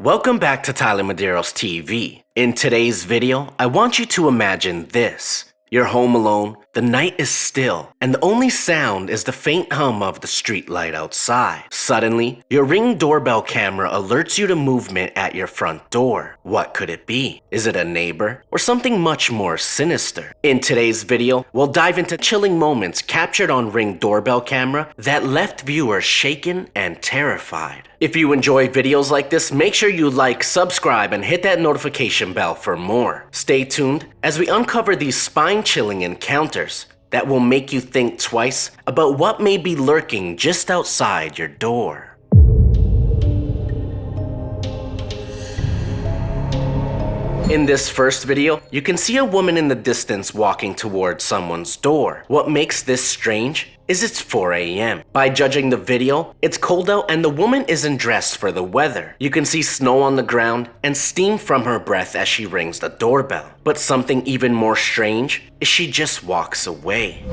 Welcome back to Tyler Medeiros TV. In today's video, I want you to imagine this. You're home alone, the night is still, and the only sound is the faint hum of the street light outside. Suddenly, your Ring doorbell camera alerts you to movement at your front door. What could it be? Is it a neighbor? Or something much more sinister? In today's video, we'll dive into chilling moments captured on Ring doorbell camera that left viewers shaken and terrified. If you enjoy videos like this, make sure you like, subscribe, and hit that notification bell for more. Stay tuned as we uncover these spine-chilling encounters that will make you think twice about what may be lurking just outside your door. In this first video, you can see a woman in the distance walking towards someone's door. What makes this strange is it's 4 a.m. By judging the video, it's cold out and the woman isn't dressed for the weather. You can see snow on the ground and steam from her breath as she rings the doorbell. But something even more strange is she just walks away.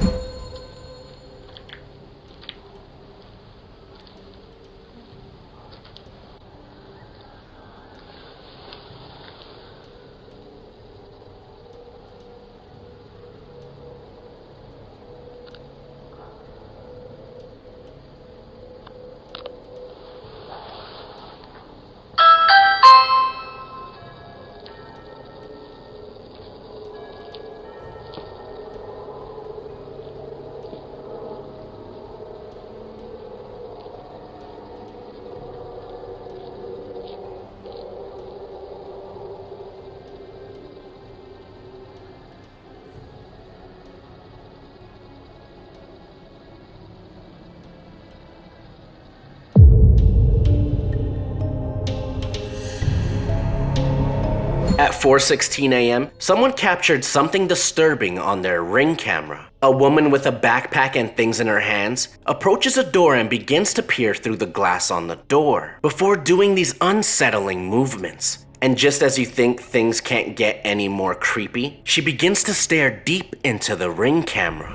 At 4:16 a.m., someone captured something disturbing on their Ring camera. A woman with a backpack and things in her hands approaches a door and begins to peer through the glass on the door before doing these unsettling movements. And just as you think things can't get any more creepy, she begins to stare deep into the Ring camera.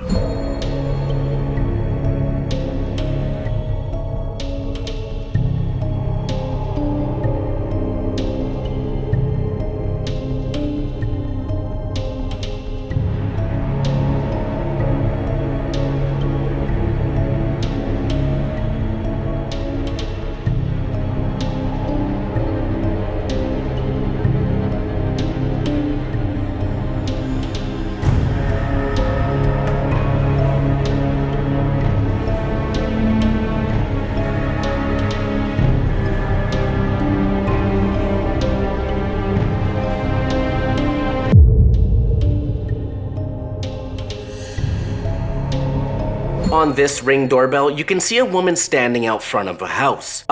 On this Ring doorbell, you can see a woman standing out front of a house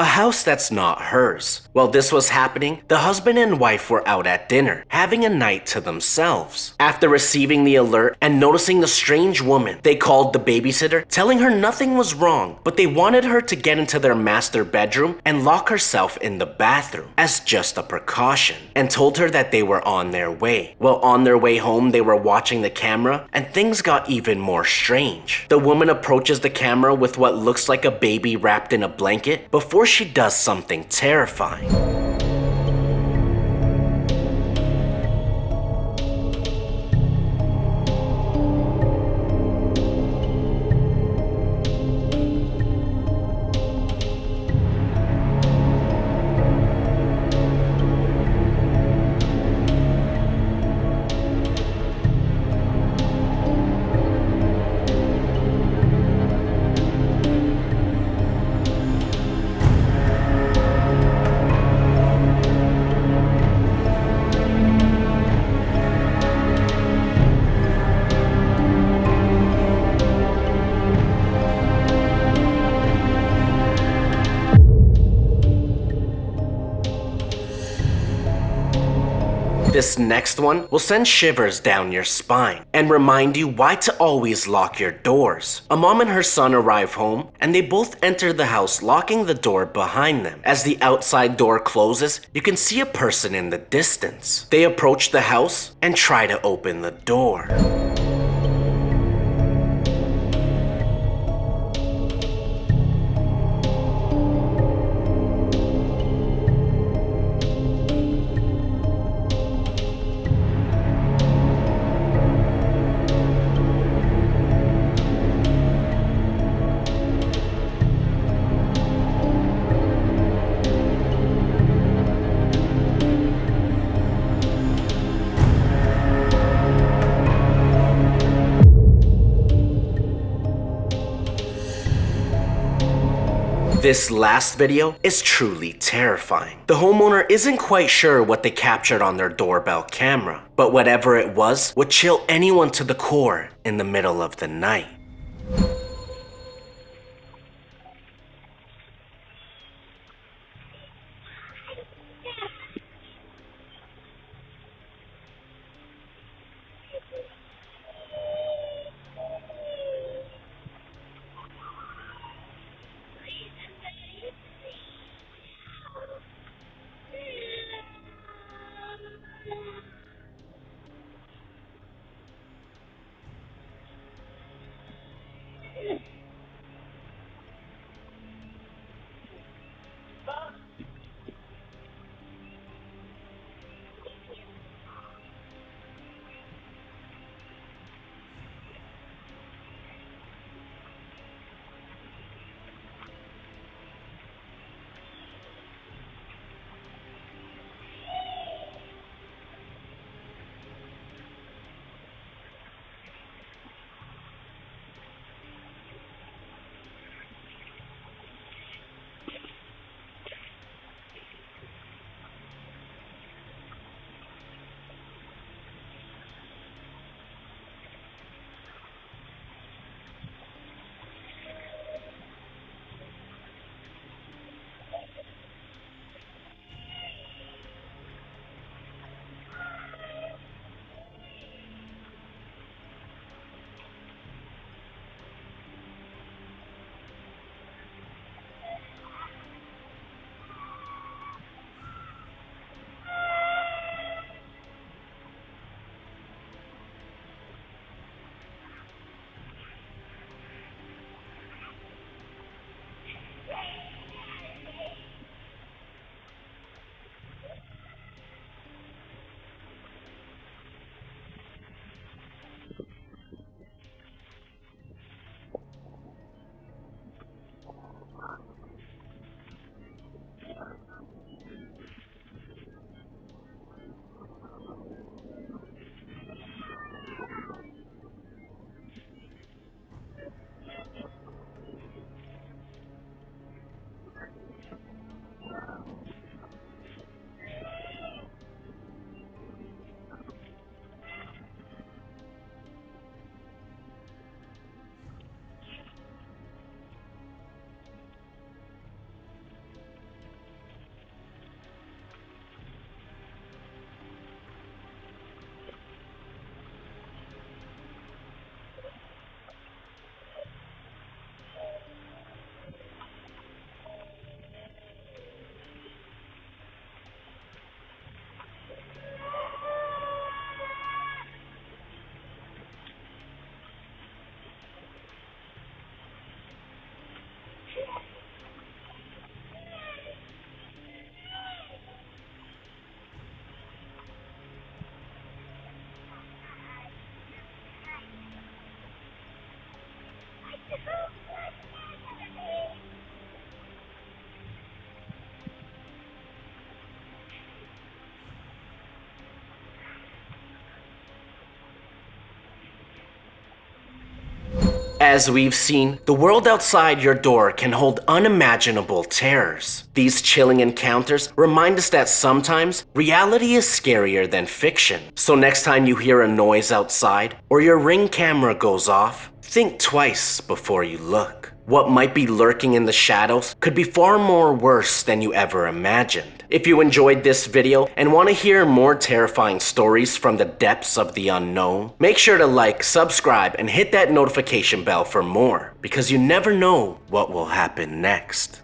that's not hers. While this was happening, the husband and wife were out at dinner, having a night to themselves. After receiving the alert and noticing the strange woman, they called the babysitter, telling her nothing was wrong, but they wanted her to get into their master bedroom and lock herself in the bathroom as just a precaution, and told her that they were on their way. Well, on their way home, they were watching the camera, and things got even more strange. The woman approaches the camera with what looks like a baby wrapped in a blanket before she does something terrifying. This next one will send shivers down your spine and remind you why to always lock your doors. A mom and her son arrive home and they both enter the house, locking the door behind them. As the outside door closes, you can see a person in the distance. They approach the house and try to open the door. This last video is truly terrifying. The homeowner isn't quite sure what they captured on their doorbell camera, but whatever it was would chill anyone to the core in the middle of the night. As we've seen, the world outside your door can hold unimaginable terrors. These chilling encounters remind us that sometimes reality is scarier than fiction. So next time you hear a noise outside or your Ring camera goes off, think twice before you look. What might be lurking in the shadows could be far more worse than you ever imagined. If you enjoyed this video and want to hear more terrifying stories from the depths of the unknown, make sure to like, subscribe, and hit that notification bell for more, because you never know what will happen next.